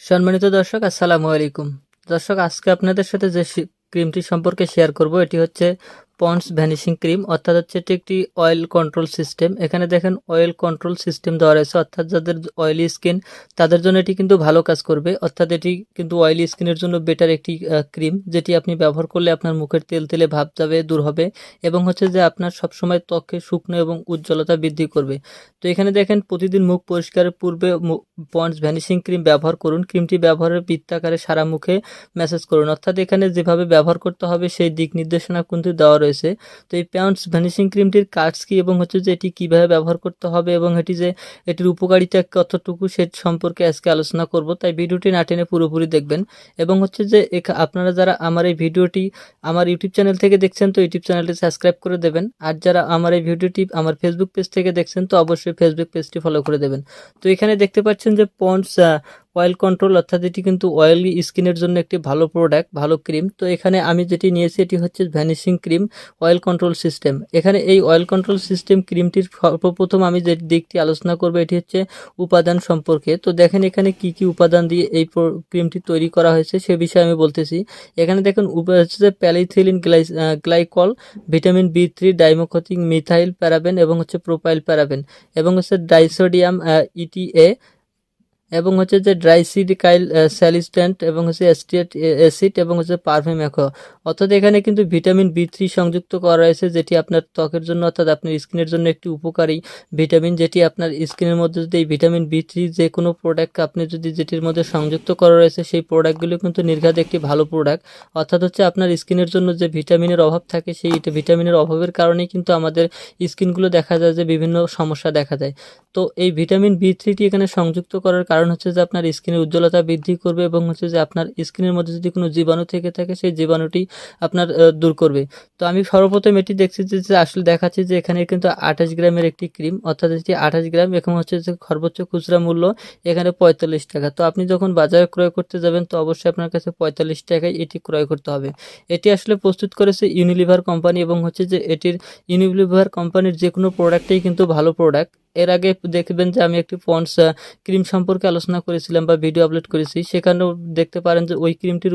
সম্মানিত দর্শক, আসসালামু আলাইকুম। দর্শক, আজকে আপনাদের সাথে যে ক্রিমটি সম্পর্কে শেয়ার করব এটি হচ্ছে পন্ডস ভ্যানিশিং ক্রিম, অর্থাৎ হচ্ছে এটি একটি অয়েল কন্ট্রোল সিস্টেম। এখানে দেখেন অয়েল কন্ট্রোল সিস্টেম দেওয়া রয়েছে, অর্থাৎ যাদের অয়েলি স্কিন তাদের জন্য এটি কিন্তু ভালো কাজ করবে। অর্থাৎ এটি কিন্তু অয়েলি স্কিনের জন্য বেটার একটি ক্রিম, যেটি আপনি ব্যবহার করলে আপনার মুখের তেলে ভাব যাবে, দূর হবে এবং হচ্ছে যে আপনার সবসময় ত্বকে শুকনো এবং উজ্জ্বলতা বৃদ্ধি করবে। তো এখানে দেখেন প্রতিদিন মুখ পরিষ্কারের পূর্বে পন্ডস ভ্যানিশিং ক্রিম ব্যবহার করুন। ক্রিমটি ব্যবহারের বৃত্তাকারে সারা মুখে ম্যাসেজ করুন, অর্থাৎ এখানে যেভাবে ব্যবহার করতে হবে সেই দিক নির্দেশনা কিন্তু দেওয়া রয়েছে। তো এই পন্ডস ভ্যানিশিং ক্রিমটির কাজ কি এবং হচ্ছে যে এটি কিভাবে ব্যবহার করতে হবে এবং এটির উপকারিতা কতটুকু সে সম্পর্কে আজকে আলোচনা করব। তাই ভিডিওটি না টেনে পুরোপুরি দেখবেন। এবং হচ্ছে যে আপনারা যারা আমার এই ভিডিওটি আমার ইউটিউব চ্যানেল থেকে দেখছেন তো ইউটিউব চ্যানেলটি সাবস্ক্রাইব করে দেবেন, আর যারা আমার এই ভিডিওটি আমার ফেসবুক পেজ থেকে দেখছেন তো অবশ্যই ফেসবুক পেজটি ফলো করে দেবেন। তো এখানে দেখতে পাচ্ছেন যে পন্ডস অয়েল কন্ট্রোল, অর্থাৎ এটি কিন্তু অয়েলি স্কিনের জন্য একটি ভালো প্রোডাক্ট, ভালো ক্রিম। তো এখানে আমি যেটি নিয়েছি এটি হচ্ছে vanishing cream oil control system. এখানে এই অয়েল কন্ট্রোল সিস্টেম ক্রিমটির সর্বপ্রথম আমি যে দিকটি আলোচনা করবো এটি হচ্ছে উপাদান সম্পর্কে। তো দেখেন এখানে কি কি উপাদান দিয়ে এই ক্রিমটি তৈরি করা হয়েছে সে বিষয়ে আমি বলতেছি। এখানে দেখেন হচ্ছে প্যালিথিলিন গ্লাইকল, ভিটামিন বি3, ডাইমোকোথিক মিথাইল প্যারাবেন এবং হচ্ছে প্রোপাইল প্যারাবেন এবং হচ্ছে ডাইসোডিয়াম ইটিএ এবং হচ্ছে যে ড্রাইসিডিকাইল স্যালিস্ট্যান্ট এবং হচ্ছে অ্যাসিটেট অ্যাসিড এবং হচ্ছে পারফিউমেকো। অর্থাৎ এখানে কিন্তু ভিটামিন বি3 সংযুক্ত করা রয়েছে, যেটি আপনার ত্বকের জন্য অর্থাৎ আপনার স্কিনের জন্য একটি উপকারী ভিটামিন, যেটি আপনার স্কিনের মধ্যে যদি এই ভিটামিন বি3 যে কোনো প্রোডাক্ট আপনি যদি যেটির মধ্যে সংযুক্ত করা রয়েছে সেই প্রোডাক্টগুলো কিন্তু নির্ঘাত একটি ভালো প্রোডাক্ট। অর্থাৎ হচ্ছে আপনার স্কিনের জন্য যে ভিটামিনের অভাব থাকে সেই ভিটামিনের অভাবের কারণেই কিন্তু আমাদের স্কিনগুলো দেখা যায় যে বিভিন্ন সমস্যা দেখা যায়। তো এই ভিটামিন বি3টি এখানে সংযুক্ত করার কারণ হচ্ছে যে আপনার স্কিনের উজ্জ্বলতা বৃদ্ধি করবে এবং হচ্ছে যে আপনার স্কিনের মধ্যে যদি কোনো জীবাণু থেকে থাকে সেই জীবাণুটি আপনার দূর করবে। তো আমি সর্বপ্রথম এটি দেখছি যে আসলে দেখাচ্ছি যে এখানে কিন্তু 28 গ্রামের একটি ক্রিম, অর্থাৎ এটি 28 গ্রাম। এখন হচ্ছে যে সর্বোচ্চ খুচরা মূল্য এখানে 45 টাকা। তো আপনি যখন বাজারে ক্রয় করতে যাবেন তো অবশ্যই আপনার কাছে 45 টাকায় এটি ক্রয় করতে হবে। এটি আসলে প্রস্তুত করেছে ইউনিলিভার কোম্পানি এবং হচ্ছে যে এটির ইউনিলিভার কোম্পানির যে কোনো প্রোডাক্টেই কিন্তু ভালো প্রোডাক্ট। এর আগে দেখবেন যে আমি একটি পন্ডস ক্রিম সম্পর্কে আলোচনা করেছিলাম বা ভিডিও আপলোড করেছি, সেখানেও দেখতে পারেন যে ওই ক্রিমটির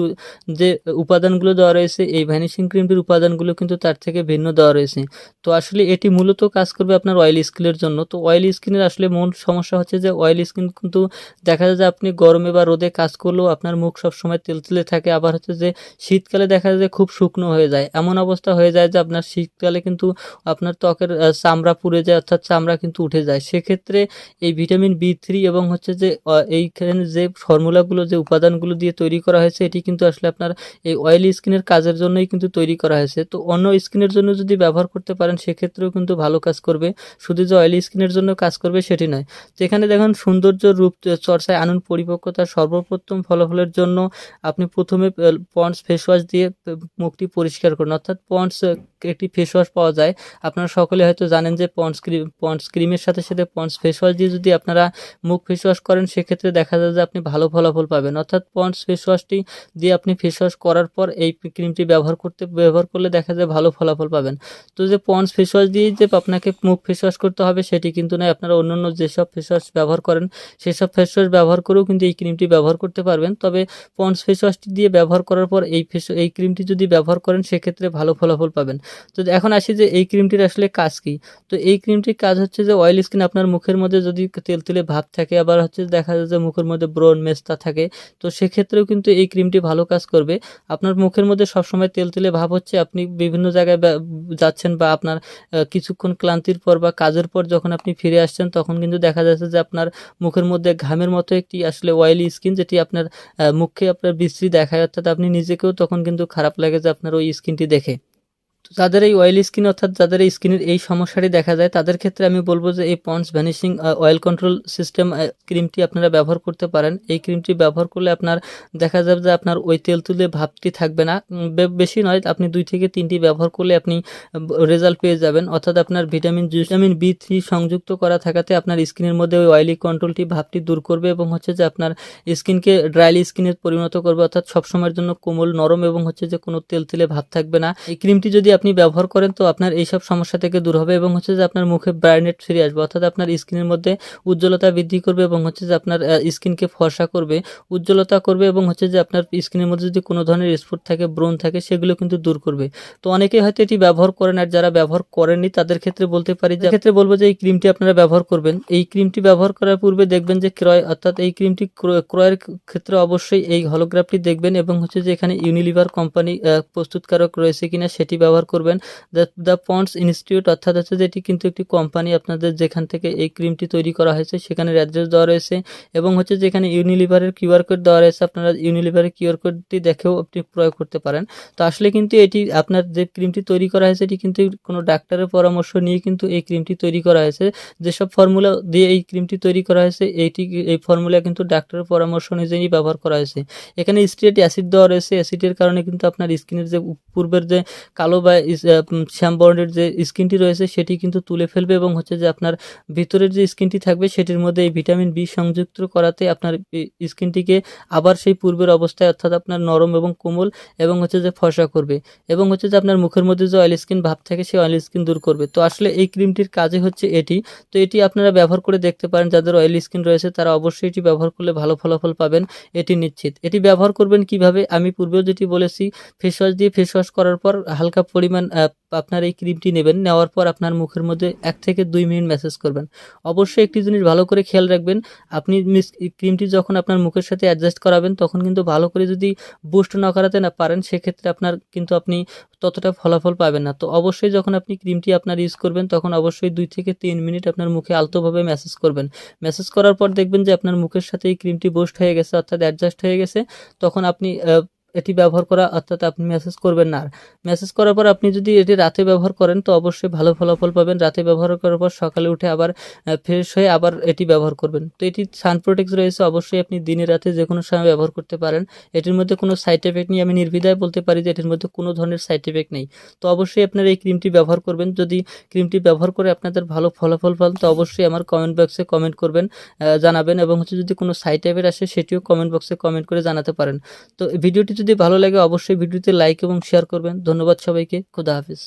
যে উপাদানগুলো দেওয়া রয়েছে এই ভ্যানিশিং ক্রিমটির উপাদানগুলো কিন্তু তার থেকে ভিন্ন দেওয়া রয়েছে। তো আসলে এটি মূলত কাজ করবে আপনার অয়েলি স্কিনের জন্য। তো অয়েলি স্কিনের আসলে মূল সমস্যা হচ্ছে যে অয়েলি স্কিন কিন্তু দেখা যায় যে আপনি গরমে বা রোদে কাজ করলেও আপনার মুখ সবসময় তেলতেলে থাকে, আবার হচ্ছে যে শীতকালে দেখা যায় যে খুব শুকনো হয়ে যায়। এমন অবস্থা হয়ে যায় যে আপনার শীতকালে কিন্তু আপনার ত্বকের চামড়া পুড়ে যায়, অর্থাৎ চামড়া কিন্তু উঠে যায়। সেক্ষেত্রে এই ভিটামিন বি3 এবং হচ্ছে যে এইখানে যে ফর্মুলাগুলো যে উপাদানগুলো দিয়ে তৈরি করা হয়েছে এটি কিন্তু আসলে আপনার এই অয়েলি স্কিনের কাজের জন্যই কিন্তু তৈরি করা হয়েছে। তো অন্য স্কিনের জন্য যদি ব্যবহার করতে পারেন সেক্ষেত্রেও কিন্তু ভালো কাজ করবে, শুধু যে অয়েলি স্কিনের জন্য কাজ করবে সেটি নয়। তো এখানে দেখুন সৌন্দর্য রূপ চর্চায় আনুন পরিপক্কতা, সর্বপ্রথম ফলাফলের জন্য আপনি প্রথমে পন্ডস ফেস ওয়াশ দিয়ে মুখটি পরিষ্কার করুন। অর্থাৎ পন্ডস একটি ফেস ওয়াশ পাওয়া যায়, আপনারা সকলে হয়তো জানেন যে পন্ডস ক্রিমের সাথে সাথে পন্ডস ফেস ওয়াশ দিয়ে যদি আপনারা মুখ ফেস ওয়াশ করেন সেক্ষেত্রে দেখা যায় যে আপনি ভালো ফলাফল পাবেন। অর্থাৎ পন্ডস ফেস ওয়াশটি দিয়ে আপনি ফেস ওয়াশ করার পর এই ক্রিমটি ব্যবহার করলে দেখা যায় ভালো ফলাফল পাবেন। তো যে পন্ডস ফেস ওয়াশ দিয়েই যে আপনাকে মুখ ফেস ওয়াশ করতে হবে সেটি কিন্তু নয়। আপনারা অন্যান্য যেসব ফেস ওয়াশ ব্যবহার করেন সেসব ফেস ওয়াশ ব্যবহার করেও কিন্তু এই ক্রিমটি ব্যবহার করতে পারবেন। তবে পন্ডস ফেস ওয়াশটি দিয়ে ব্যবহার করার পর এই ক্রিমটি যদি ব্যবহার করেন সেক্ষেত্রে ভালো ফলাফল পাবেন। তো এখন আসি যে এই ক্রিমটির আসলে কাজ কি। তো এই ক্রিমটির কাজ হচ্ছে যে অয়েল স্কিন আপনার মুখের মধ্যে যদি তেলতেলে ভাব থাকে, আবার হচ্ছে দেখা যায় যে মুখের মধ্যে ব্রণ মেস্তা থাকে, তো সেক্ষেত্রেও কিন্তু এই ক্রিমটি ভালো কাজ করবে। আপনার মুখের মধ্যে সবসময় তেলতেলে ভাব হচ্ছে, আপনি বিভিন্ন জায়গায় যাচ্ছেন বা আপনার কিছুক্ষণ ক্লান্তির পর বা কাজের পর যখন আপনি ফিরে আসছেন তখন কিন্তু দেখা যাচ্ছে যে আপনার মুখের মধ্যে ঘামের মতো একটি আসলে অয়েলি স্কিন, যেটি আপনার মুখে আপনার বিশ্রী দেখায়, অর্থাৎ আপনি নিজেকেও তখন কিন্তু খারাপ লাগে যে আপনার ওই স্কিনটি দেখে। তো যাদের এই অয়েলি স্কিন, অর্থাৎ যাদের এই স্কিনের এই সমস্যাটি দেখা যায় তাদের ক্ষেত্রে আমি বলবো যে এই Pond's vanishing oil control system ক্রিমটি আপনারা ব্যবহার করতে পারেন। এই ক্রিমটি ব্যবহার করলে আপনার দেখা যাবে যে আপনার ওই তেলতুলে ভাবটি থাকবে না। বেশি নয়, আপনি 2 থেকে 3টি ব্যবহার করলে আপনি রেজাল্ট পেয়ে যাবেন। অর্থাৎ আপনার ভিটামিন বি3 সংযুক্ত করা থাকাতে আপনার স্কিনের মধ্যে ওই অয়েলি কন্ট্রোলটি ভাবটি দূর করবে এবং হচ্ছে যে আপনার স্কিনকে ড্রাইলি স্কিনে পরিণত করবে, অর্থাৎ সবসময়ের জন্য কোমল নরম এবং হচ্ছে যে কোনো তেলতেলে ভাব থাকবে না। এই ক্রিমটি যদি আপনি ব্যবহার করেন তো আপনার এইসব সমস্যা থেকে দূর হবে এবং হচ্ছে যে আপনার মুখে ব্রাইটনেস ফিরে আসবে, অর্থাৎ আপনার স্কিনের মধ্যে উজ্জ্বলতা বৃদ্ধি করবে এবং হচ্ছে যে আপনার স্কিনকে ফর্সা করবে, উজ্জ্বলতা করবে এবং হচ্ছে যে আপনার স্কিনের মধ্যে যদি কোনো ধরনের স্পট থাকে, ব্রণ থাকে, সেগুলো কিন্তু দূর করবে। তো অনেকেই হয়তো এটি ব্যবহার করেন, আর যারা ব্যবহার করেননি তাদের ক্ষেত্রে বলতে পারি, যে ক্ষেত্রে বলবো যে এই ক্রিমটি আপনারা ব্যবহার করবেন। এই ক্রিমটি ব্যবহার করার পূর্বে দেখবেন যে ক্রয়, অর্থাৎ এই ক্রিমটি ক্রয়ের ক্ষেত্রে অবশ্যই এই হলোগ্রাফটি দেখবেন এবং হচ্ছে যে এখানে ইউনিলিভার কোম্পানি প্রস্তুতকারক রয়েছে কিনা সেটি ব্যবহার করবেন। দ্য পন্ডস ইনস্টিটিউট, অর্থাৎ হচ্ছে যে এটি কিন্তু একটি কোম্পানি, আপনাদের যেখান থেকে এই ক্রিমটি তৈরি করা হয়েছে সেখানে অ্যাড্রেস দেওয়া রয়েছে এবং হচ্ছে যে এখানে ইউনিলিভারের কিউআর কোড দেওয়া রয়েছে, আপনারা ইউনিলিভারের কিউআর কোডটি দেখেও আপনি প্রয়োগ করতে পারেন। তো আসলে কিন্তু এটি আপনার যে ক্রিমটি তৈরি করা হয়েছে এটি কিন্তু কোনো ডাক্তারের পরামর্শ নিয়ে কিন্তু এই ক্রিমটি তৈরি করা হয়েছে। যেসব ফর্মুলা দিয়ে এই ক্রিমটি তৈরি করা হয়েছে এই ফর্মুলা কিন্তু ডাক্তারের পরামর্শ অনুযায়ী ব্যবহার করা হয়েছে। এখানে স্টিয়ারিক অ্যাসিড দেওয়া রয়েছে, অ্যাসিডের কারণে কিন্তু আপনার স্কিনের যে পূর্বের যে কালো বা শ্যাম বর্ণের যে স্কিনটি রয়েছে সেটি কিন্তু তুলে ফেলবে এবং হচ্ছে যে আপনার ভিতরের যে স্কিনটি থাকবে সেটির মধ্যে এই ভিটামিন বি সংযুক্ত করাতে আপনার স্কিনটিকে আবার সেই পূর্বের অবস্থায়, অর্থাৎ আপনার নরম এবং কোমল এবং হচ্ছে যে ফর্সা করবে এবং হচ্ছে যে আপনার মুখের মধ্যে যে অয়েল স্কিন ভাব থাকে সেই অয়েল স্কিন দূর করবে। তো আসলে এই ক্রিমটির কাজে হচ্ছে এটি। তো এটি আপনারা ব্যবহার করে দেখতে পারেন, যাদের অয়েল স্কিন রয়েছে তারা অবশ্যই এটি ব্যবহার করলে ভালো ফলাফল পাবেন, এটি নিশ্চিত। এটি ব্যবহার করবেন কিভাবে, আমি পূর্বেও যেটি বলেছি, ফেস ওয়াশ দিয়ে ফেস ওয়াশ করার পর হালকা পরিমাণ আপনার এই ক্রিমটি নেবেন, নেওয়ার পর আপনার মুখের মধ্যে 1 থেকে 2 মিনিট ম্যাসেজ করবেন। অবশ্যই একটি জিনিস ভালো করে খেয়াল রাখবেন, আপনি ক্রিমটি যখন আপনার মুখের সাথে অ্যাডজাস্ট করাবেন তখন কিন্তু ভালো করে যদি বুস্ট না করাতে না পারেন সেক্ষেত্রে আপনার কিন্তু আপনি ততটা ফলাফল পাবেন না। তো অবশ্যই যখন আপনি ক্রিমটি আপনার ইউজ করবেন তখন অবশ্যই 2 থেকে 3 মিনিট আপনার মুখে আলতোভাবে ম্যাসেজ করবেন। ম্যাসেজ করার পর দেখবেন যে আপনার মুখের সাথে এই ক্রিমটি বুস্ট হয়ে গেছে, অর্থাৎ অ্যাডজাস্ট হয়ে গেছে, তখন আপনি এটি ব্যবহার করা, অর্থাৎ আপনি মেসেজ করবেন না। আর মেসেজ করার পর আপনি যদি এটি রাতে ব্যবহার করেন তো অবশ্যই ভালো ফলাফল পাবেন। রাতে ব্যবহার করার পর সকালে উঠে আবার ফ্রেশ হয়ে আবার এটি ব্যবহার করবেন। তো এটি সান প্রোটেক্ট রয়েছে, অবশ্যই আপনি দিনে রাতে যে কোনো সময় ব্যবহার করতে পারেন। এটির মধ্যে কোনো সাইড এফেক্ট নেই, আমি নির্দ্বিধায় বলতে পারি যে এটির মধ্যে কোনো ধরনের সাইড এফেক্ট নেই। তো অবশ্যই আপনারা এই ক্রিমটি ব্যবহার করবেন। যদি ক্রিমটি ব্যবহার করে আপনাদের ভালো ফলাফল পান তো অবশ্যই আমার কমেন্ট বক্সে কমেন্ট করবেন, জানাবেন এবং হচ্ছে যদি কোনো সাইড এফেক্ট আসে সেটিও কমেন্ট বক্সে কমেন্ট করে জানাতে পারেন। তো ভিডিওটি যদি ভালো লাগে অবশ্যই ভিডিওতে লাইক এবং শেয়ার করবেন। ধন্যবাদ সবাইকে, খোদা হাফেজ।